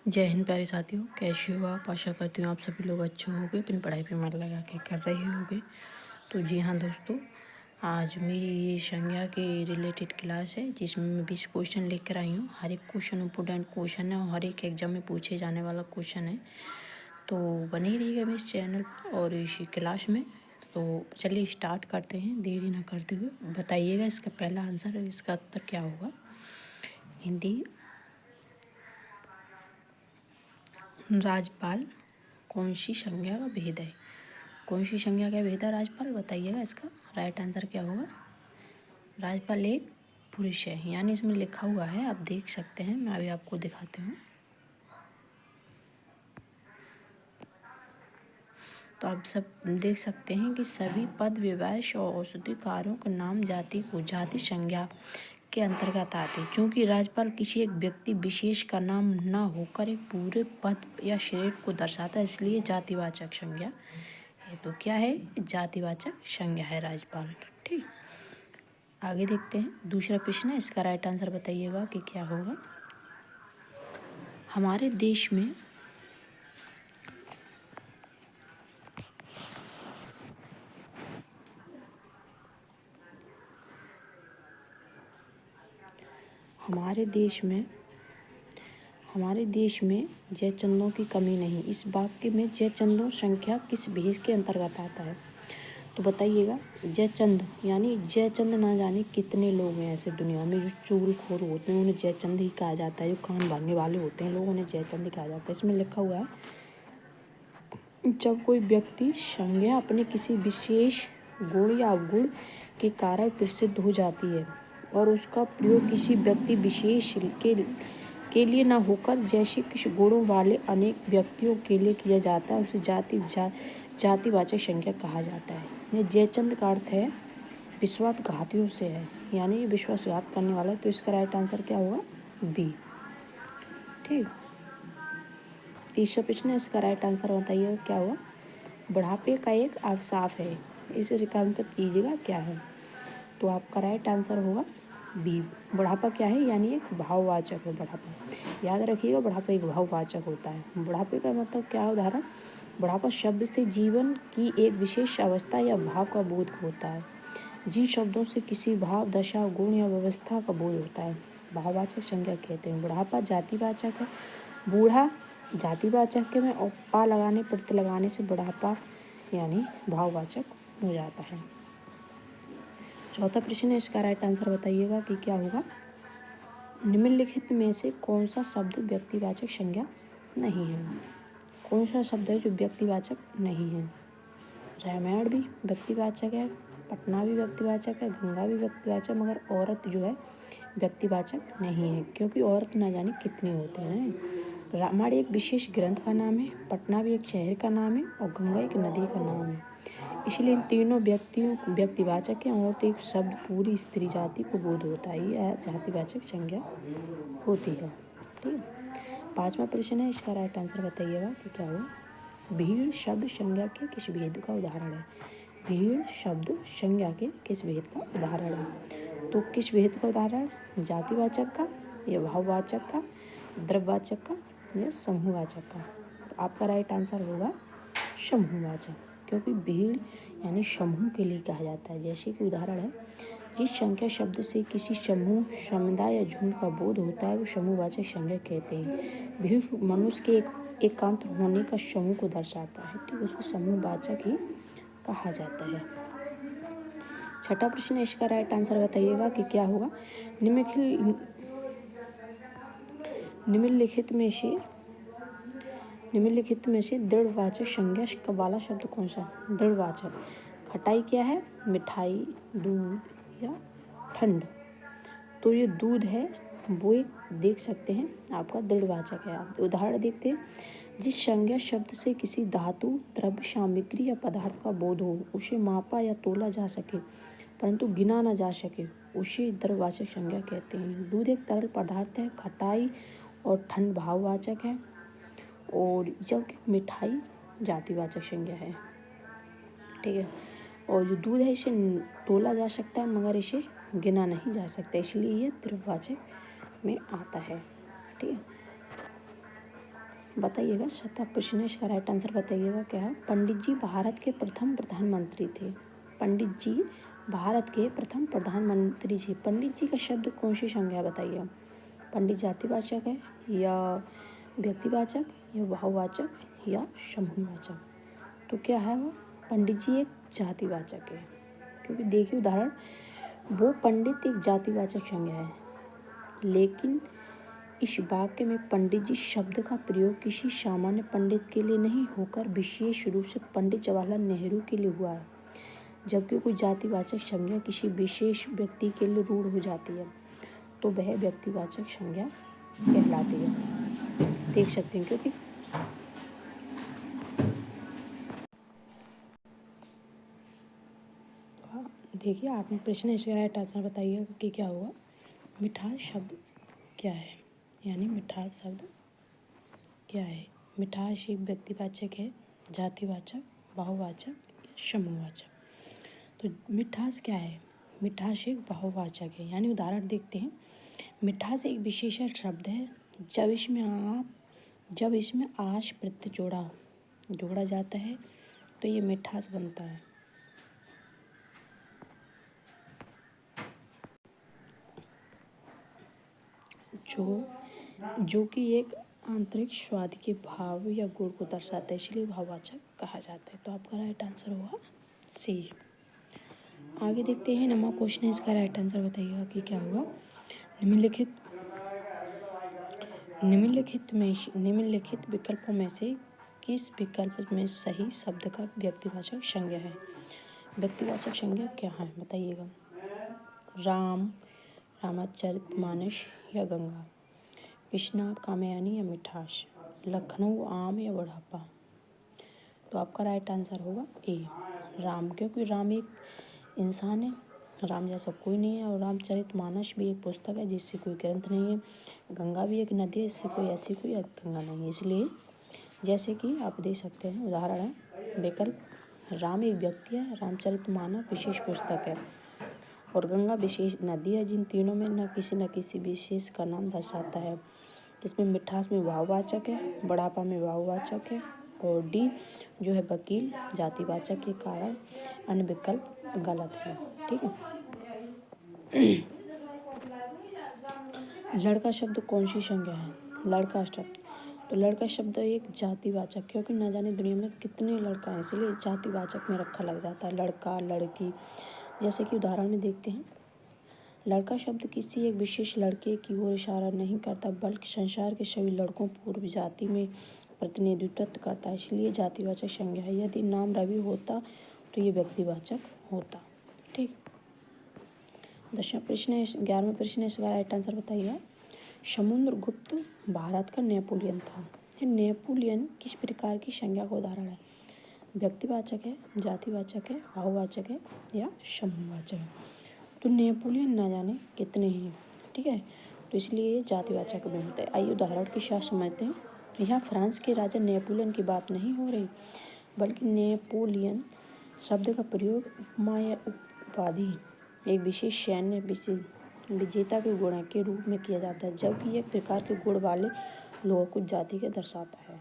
जय हिंद प्यारे साथियों, कैसे हो आप। आशा करती हूँ आप सभी लोग अच्छे होंगे, अपनी पढ़ाई पे मन लगा के कर रहे होंगे। तो जी हाँ दोस्तों, आज मेरी ये संज्ञा के रिलेटेड क्लास है जिसमें मैं 20 क्वेश्चन लेकर आई हूँ। हर एक क्वेश्चन इम्पोर्टेंट क्वेश्चन है और हर एक एग्जाम में पूछे जाने वाला क्वेश्चन है। तो बने ही रहिएगा इस चैनल और इसी क्लास में। तो चलिए स्टार्ट करते हैं देरी ना करते हुए। बताइएगा इसका पहला आंसर है, इसका उत्तर क्या होगा। हिंदी राजपाल कौन सी संज्ञा का भेद है। कौन सी संज्ञा का भेद है राजपाल, बताइएगा। इसका राइट आंसर क्या होगा। राजपाल एक पुरुष है, यानी इसमें लिखा हुआ है, आप देख सकते हैं। मैं अभी आपको दिखाती हूँ। तो आप सब देख सकते हैं कि सभी पद विशेष और औषधि कार्यों के नाम जाति को जाति संज्ञा के अंतर्गत आते हैं। चूँकि राजपाल किसी एक व्यक्ति विशेष का नाम न होकर एक पूरे पद या शरीर को दर्शाता है, इसलिए जातिवाचक संज्ञा है। तो क्या है, जातिवाचक संज्ञा है राजपाल। ठीक, आगे देखते हैं। दूसरा प्रश्न है, इसका राइट आंसर बताइएगा कि क्या होगा। हमारे देश में हमारे देश में जयचंदों की कमी नहीं। इस वाक्य में जयचंदों संख्या किस भेद के अंतर्गत आता है। तो बताइएगा। जयचंद यानी जयचंद ना जाने कितने लोग हैं ऐसे दुनिया में जो चुगलखोर होते हैं, उन्हें जयचंद ही कहा जाता है। जो कान भरने वाले होते हैं लोग, उन्हें जयचंद ही कहा जाता है। इसमें लिखा हुआ है, जब कोई व्यक्ति संज्ञा अपने किसी विशेष गुण या अवगुण के कारण प्रसिद्ध हो जाती है और उसका प्रयोग किसी व्यक्ति विशेष के लिए न होकर जैसे कुछ गुणों वाले अनेक व्यक्तियों के लिए किया जाता है, उसे जातिवाचक संज्ञा कहा जाता है। ये जयचंद का अर्थ है विश्वासघातियों से है, यानी विश्वासघात करने वाला है। तो इसका राइट आंसर क्या होगा, बी। ठीक, तीसरा प्रश्न है, इसका राइट आंसर बताइएगा क्या हुआ। बुढ़ापे का एक अवसाफ है, इसे रेखांकित कीजिएगा क्या है। तो आपका राइट आंसर होगा बी। बुढ़ापा क्या है, यानी एक भाववाचक है बुढ़ापा। याद रखिएगा, बुढ़ापा एक भाववाचक होता है। बुढ़ापे का मतलब क्या है, उदाहरण। बुढ़ापा शब्द से जीवन की एक विशेष अवस्था या भाव का बोध होता है। जिन शब्दों से किसी भाव, दशा, गुण या व्यवस्था का बोध होता है, भाववाचक संज्ञा कहते हैं। बुढ़ापा जातिवाचक है। बूढ़ा जातिवाचक में और पा लगाने प्रत्यय लगाने से बुढ़ापा यानी भाववाचक हो जाता है। चौथा प्रश्न है, इसका राइट आंसर बताइएगा कि क्या होगा। निम्नलिखित में से कौन सा शब्द व्यक्तिवाचक संज्ञा नहीं है। कौन सा शब्द है जो व्यक्तिवाचक नहीं है। रामायण भी व्यक्तिवाचक है, पटना भी व्यक्तिवाचक है, गंगा भी व्यक्तिवाचक, मगर औरत जो है व्यक्तिवाचक नहीं है, क्योंकि औरत ना जाने कितने होते हैं। रामायण एक विशेष ग्रंथ का नाम है, पटना भी एक शहर का नाम है और गंगा एक नदी का नाम है। इसलिए इन तीनों व्यक्तिवाचक हैं और एक शब्द पूरी स्त्री जाति को बोध होता है, यह जातिवाचक संज्ञा होती है। ठीक है, पांचवा प्रश्न है, इसका राइट आंसर बताइएगा कि क्या हुआ। भीड़ शब्द संज्ञा के किस भेद का उदाहरण है। भीड़ शब्द संज्ञा के किस भेद का उदाहरण है। तो किस भेद का उदाहरण, जातिवाचक का या भाववाचक का, द्रव्यवाचक का या समूहवाचक का। तो आपका राइट आंसर होगा समूहवाचक, क्योंकि भीड़ यानी समूह के लिए कहा जाता है। जैसे कि उदाहरण है, जिस संख्या शब्द से किसी समूह, समुदाय या झुंड का बोध होता है वो समूहवाचक संज्ञा कहते हैं। भीड़ मनुष्य के एकांत होने का समूह को दर्शाता है, ठीक, उसको समूहवाचक ही कहा जाता है। छठा प्रश्न है, इसका राइट आंसर बताइएगा कि क्या होगा। निम्नलिखित में से दृढ़वाचक संज्ञा वाला शब्द कौन सा। दृढ़वाचक, खटाई क्या है, मिठाई, दूध या ठंड। तो ये दूध है, वो एक देख सकते हैं आपका दृढ़वाचक है। आप उदाहरण देखते हैं, जिस संज्ञा शब्द से किसी धातु, द्रव्य, सामग्री या पदार्थ का बोध हो, उसे मापा या तोला जा सके परंतु गिना न जा सके, उसे द्रव्यवाचक संज्ञा कहते हैं। दूध एक तरल पदार्थ है, खटाई और ठंड भाववाचक है, और जबकि मिठाई जातिवाचक संज्ञा है। ठीक है, और जो दूध है इसे तोला जा सकता है मगर इसे गिना नहीं जा सकता, इसलिए ये द्रव्यवाचक में आता है। ठीक है, बताइएगा 7वां प्रश्न है, इसका राइट आंसर बताइएगा क्या है। पंडित जी भारत के प्रथम प्रधानमंत्री थे। पंडित जी भारत के प्रथम प्रधानमंत्री थे। पंडित जी का शब्द कौन सी संज्ञा बताइए। पंडित जातिवाचक है या व्यक्तिवाचक या बहुवाचक या समूहवाचक। तो क्या है वो, पंडित जी एक जातिवाचक है, क्योंकि देखिए उदाहरण, वो पंडित एक जातिवाचक संज्ञा है, लेकिन इस वाक्य में पंडित जी शब्द का प्रयोग किसी सामान्य पंडित के लिए नहीं होकर विशेष रूप से पंडित जवाहरलाल नेहरू के लिए हुआ है, जबकि कोई जातिवाचक संज्ञा किसी विशेष व्यक्ति के लिए रूढ़ हो जाती है तो वह व्यक्तिवाचक संज्ञा कहलाती है। देख सकते हैं, क्योंकि देखिए आपने प्रश्न इसका राइट आंसर बताइए कि क्या होगा। मिठास शब्द क्या है, यानी मिठास शब्द क्या है। मिठास एक व्यक्तिवाचक है, जातिवाचक, बहुवाचक, समूहवाचक। तो मिठास क्या है, मिठास एक बहुवाचक है, यानी उदाहरण देखते हैं। मिठास एक विशेषण शब्द है जब इसमें आश प्रत्यय जोड़ा जाता है तो ये मिठास बनता है। जो कि एक आंतरिक स्वाद के भाव या गुण को दर्शाता है, इसलिए भाववाचक कहा जाता है। तो आपका राइट आंसर होगा सी। आगे देखते हैं, नंबर क्वेश्चन है, इसका राइट आंसर बताइएगा कि क्या होगा। निम्नलिखित विकल्पों में से किस विकल्प में सही शब्द का व्यक्तिवाचक संज्ञा है। व्यक्तिवाचक संज्ञा क्या है बताइएगा। राम, रामचरितमानस या गंगा, कृष्णा, कामयानी या मिठास, लखनऊ, आम या बुढ़ापा। तो आपका राइट आंसर होगा ए, राम, क्योंकि राम एक इंसान है, राम जैसा कोई नहीं है, और रामचरितमानस भी एक पुस्तक है जिससे कोई ग्रंथ नहीं है। गंगा भी एक नदी है, इससे कोई ऐसी कोई गंगा नहीं है। इसलिए जैसे कि आप देख सकते हैं, उदाहरण है विकल्प, राम एक व्यक्ति है, रामचरितमानस विशेष पुस्तक है, और गंगा विशेष नदी है। जिन तीनों में न किसी विशेष का नाम दर्शाता है। इसमें मिठास में भाववाचक है, बुढ़ापा में भाववाचक है, और डी जो है वकील जातिवाचक के कारण अन्य विकल्प गलत है। ठीक है। लड़का शब्द कौन सी संज्ञा है। लड़का शब्द, तो लड़का शब्द एक जातिवाचक, क्योंकि न जाने दुनिया में कितने लड़का हैं, इसलिए जातिवाचक में रखा लग जाता है, लड़का लड़की। जैसे कि उदाहरण में देखते हैं, लड़का शब्द किसी एक विशेष लड़के की ओर इशारा नहीं करता, बल्कि संसार के सभी लड़कों पूर्व जाति में प्रतिनिधित्व करता है, इसलिए जातिवाचक संज्ञा है। यदि नाम रवि होता तो ये व्यक्तिवाचक होता। ठीक। 10वां प्रश्न है, 11वां प्रश्न है, इसका राइट आंसर बताइएगा। समुद्रगुप्त भारत का नेपोलियन था। नेपोलियन किस प्रकार की संज्ञा का उदाहरण है। व्यक्तिवाचक है, जातिवाचक है, बहुवाचक है या समूहवाचक है। तो नेपोलियन न जाने कितने हैं, ठीक है, तो इसलिए ये जातिवाचक में होता है। आइए उदाहरण के साथ समझते हैं। यहाँ फ्रांस के राजा नेपोलियन की बात नहीं हो रही, बल्कि नेपोलियन शब्द का प्रयोग उपमा या उपाधि एक विशेष सैन्य विजेता के गुण के रूप में किया जाता है, जबकि एक प्रकार के गुण वाले लोगों को जाति के दर्शाता है।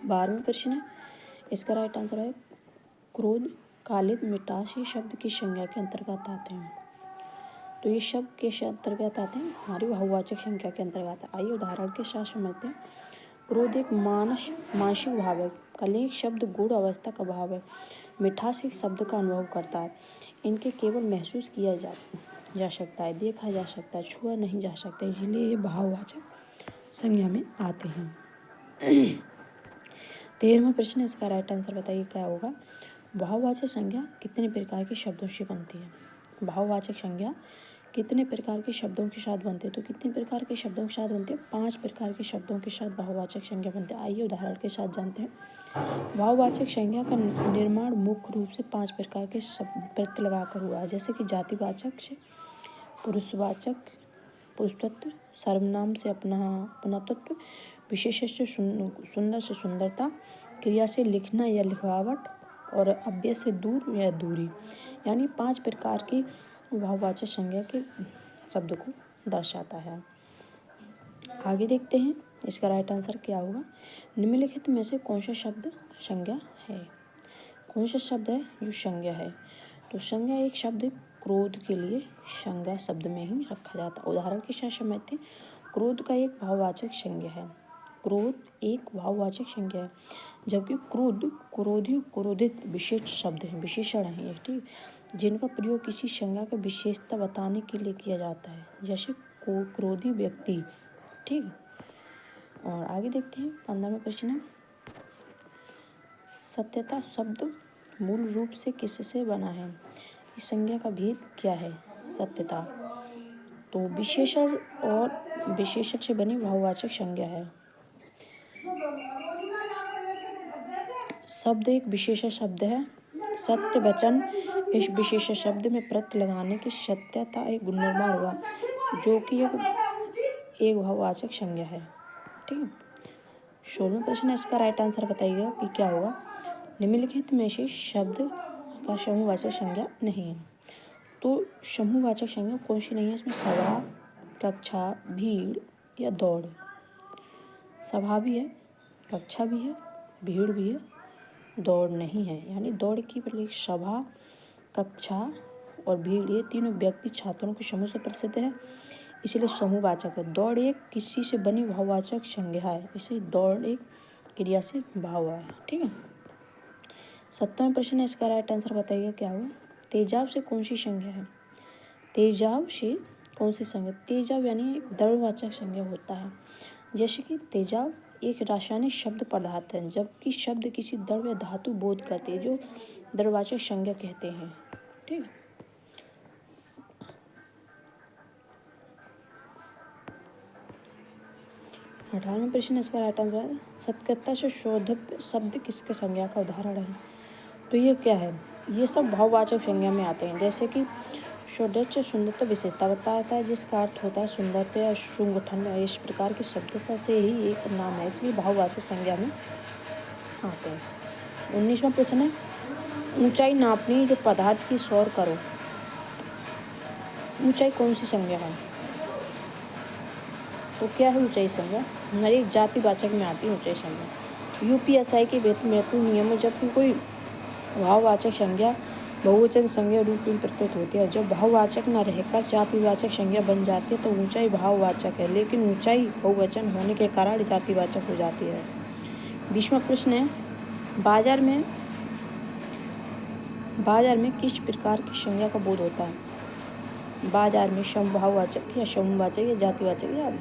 12वां प्रश्न है, इसका राइट आंसर है क्रोध, कालिद, मिठास ये शब्द की संज्ञा के अंतर्गत आते हैं। तो ये शब्द के अंतर्गत आते हैं, हमारी बहुवाचक संख्या के अंतर्गत। आइए उदाहरण के साथ समझते हैं। क्रोध एक मानसिक भाव है, कलेश शब्द गुण अवस्था का भाव है, मिठास एक शब्द का अनुभव करता है। इनके केवल महसूस किया जा सकता है, देखा जा सकता है, छुआ नहीं जा सकता, इसलिए ये भाववाचक संज्ञा में आते हैं। 13वां प्रश्न, इसका राइट आंसर बताइए क्या होगा। भाववाचक संज्ञा कितने प्रकार के शब्दों से बनती है। भाववाचक संज्ञा कितने प्रकार के शब्दों के साथ बनते हैं। तो कितने प्रकार के शब्दों के साथ बनते हैं, 5 प्रकार के शब्दों के साथ भाववाचक संज्ञा बनते हैं। आइए उदाहरण के साथ जानते हैं। भाववाचक संज्ञा का निर्माण मुख्य रूप से 5 प्रकार के शब्द प्रत्यय लगाकर हुआ है, जैसे कि जातिवाचक से पुरुषवाचक, पुरुषत्व, सर्वनाम से अपनत्व, विशेष से सुंदर से सुंदरता, क्रिया से लिखना या लिखवावट, और अव्यय से दूर या दूरी, यानी 5 प्रकार की भाववाचक संज्ञा के शब्द को दर्शाता है। आगे देखते हैं, इसका राइट आंसर क्या होगा? निम्नलिखित में से कौन सा शब्द संज्ञा है? कौन सा शब्द है जो संज्ञा है? तो संज्ञा एक शब्द क्रोध के लिए संज्ञा शब्द में ही रखा जाता है। उदाहरण के साथ समझते हैं। क्रोध का एक भाववाचक संज्ञा है। क्रोध एक भाववाचक संज्ञा है, जबकि क्रोध, क्रोधी, क्रोधित विशेष शब्द हैं, विशेषण हैं ये, ठीक, जिनका प्रयोग किसी संज्ञा की विशेषता बताने के लिए किया जाता है, जैसे क्रोधी व्यक्ति, ठीक। और आगे देखते हैं 15वां प्रश्न है, सत्यता शब्द मूल रूप से किससे बना है? इस संज्ञा का भेद क्या है? सत्यता तो विशेषण और विशेषण से बनी भाववाचक संज्ञा है। शब्द एक विशेषण शब्द है। सत्य वचन, इस विशेषण शब्द में प्रत्यय लगाने की सत्यता एक गुण निर्माण हुआ, जो कि एक भाववाचक संज्ञा है, ठीक। 16वां प्रश्न है, इसका राइट आंसर बताइएगा कि क्या होगा? निम्नलिखित में से शब्द का समूहवाचक संज्ञा नहीं है। तो समूहवाचक संज्ञा कौन सी नहीं है? इसमें सभा, कक्षा, भीड़ या दौड़। सभा भी है, कक्षा भी है, भीड़ भी है, दौड़ नहीं है। यानी दौड़ की बदले सभा, कक्षा और भीड़, ये तीनों व्यक्ति छात्रों के समूह से प्रसिद्ध है, इसलिए समूहवाचक है। दौड़ एक किसी से बनी भाववाचक संज्ञा है, इसे दौड़ एक क्रिया से भाव है, ठीक है। 17वां प्रश्न है, इसका राइट आंसर बताइएगा क्या होगा? तेजाब से कौन सी संज्ञा है? तेजाब से कौन सी संज्ञा? तेजाब यानी द्रव्यवाचक संज्ञा होता है, जैसे कि तेजाब एक रासायनिक शब्द पदार्थ है, जबकि शब्द किसी द्रव्य धातु बोध करते हैं, जो द्रव्यवाचक संज्ञा कहते हैं, ठीक। 18वां प्रश्न, इसका राइट आंसर, सत्यता से शोधित शब्द किसके संज्ञा का उदाहरण है? तो ये क्या है? ये सब भाववाचक संज्ञा में आते हैं, जैसे कि सौंदर्य, सुंदरता, विशेषता बताता है, जिसका अर्थ होता है सुंदरता या सुगठन। इस प्रकार की शब्दता से ही एक नाम है, इसलिए भाववाचक संज्ञा में आते हैं। 19वां प्रश्न है, ऊंचाई नापनी जो पदार्थ की सौर करो। ऊंचाई कौन सी संज्ञा है? तो क्या है ऊंचाई संज्ञा? हमारी जातिवाचक में आती है ऊंचाई संज्ञा। यूपीएसआई के महत्वपूर्ण नियम, जबकि कोई भाववाचक संज्ञा बहुवचन संज्ञा रूप में प्रस्तुत होती है। जब भाववाचक न रहकर जातिवाचक संज्ञा बन जाती है तो ऊंचाई भाववाचक है, लेकिन ऊंचाई बहुवचन होने के कारण जातिवाचक हो जाती है। 20वां प्रश्न है, बाजार में किस प्रकार की संज्ञा का बोध होता है? बाजार में समभाववाचक या समूहवाचक या जातिवाचक या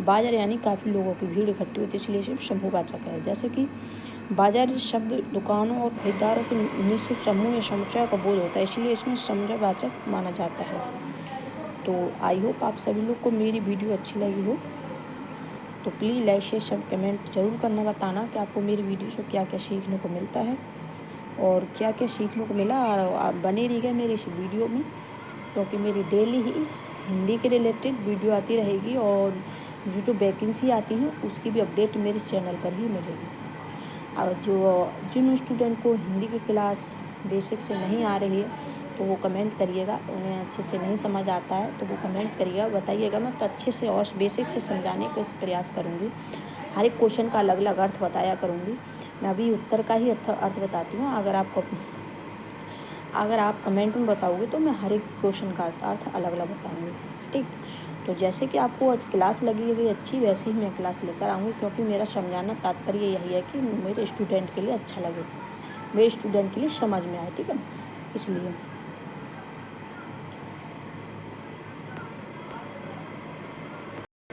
बाजार यानी काफ़ी लोगों की भीड़ इकट्ठी होती है, इसलिए सिर्फ समूहवाचक है। जैसे कि बाजार शब्द दुकानों और खरीदारों के निश्चित समूह या समुच्चय का बोध होता है, इसलिए इसमें समुच्चयवाचक माना जाता है। तो आई होप आप सभी लोग को मेरी वीडियो अच्छी लगी हो, तो प्लीज़ लाइक शेयर सब कमेंट जरूर करना, बताना कि आपको मेरी वीडियो से क्या क्या सीखने को मिलता है और क्या क्या सीखने को मिला। और आप बने रहिएगा मेरी इस वीडियो में, क्योंकि मेरी डेली ही हिंदी के रिलेटेड वीडियो आती रहेगी और जो वैकेंसी आती है उसकी भी अपडेट मेरे चैनल पर ही मिलेगी। और जिन स्टूडेंट को हिंदी की क्लास बेसिक से नहीं आ रही है तो वो कमेंट करिएगा, उन्हें अच्छे से नहीं समझ आता है तो वो कमेंट करिएगा, बताइएगा, मैं तो अच्छे से और बेसिक से समझाने का प्रयास करूँगी। हर एक क्वेश्चन का अलग अलग अर्थ बताया करूँगी। मैं अभी उत्तर का ही अर्थ बताती हूँ, अगर आप कमेंट में बताओगे तो मैं हर एक क्वेश्चन का अर्थ अलग अलग बताऊँगी, ठीक। तो जैसे कि आपको आज क्लास लगी गई अच्छी, वैसे ही मैं क्लास लेकर आऊँगी, क्योंकि मेरा समझाना तात्पर्य यही है कि मेरे स्टूडेंट के लिए अच्छा लगे, मेरे स्टूडेंट के लिए समझ में आए, ठीक है, इसलिए।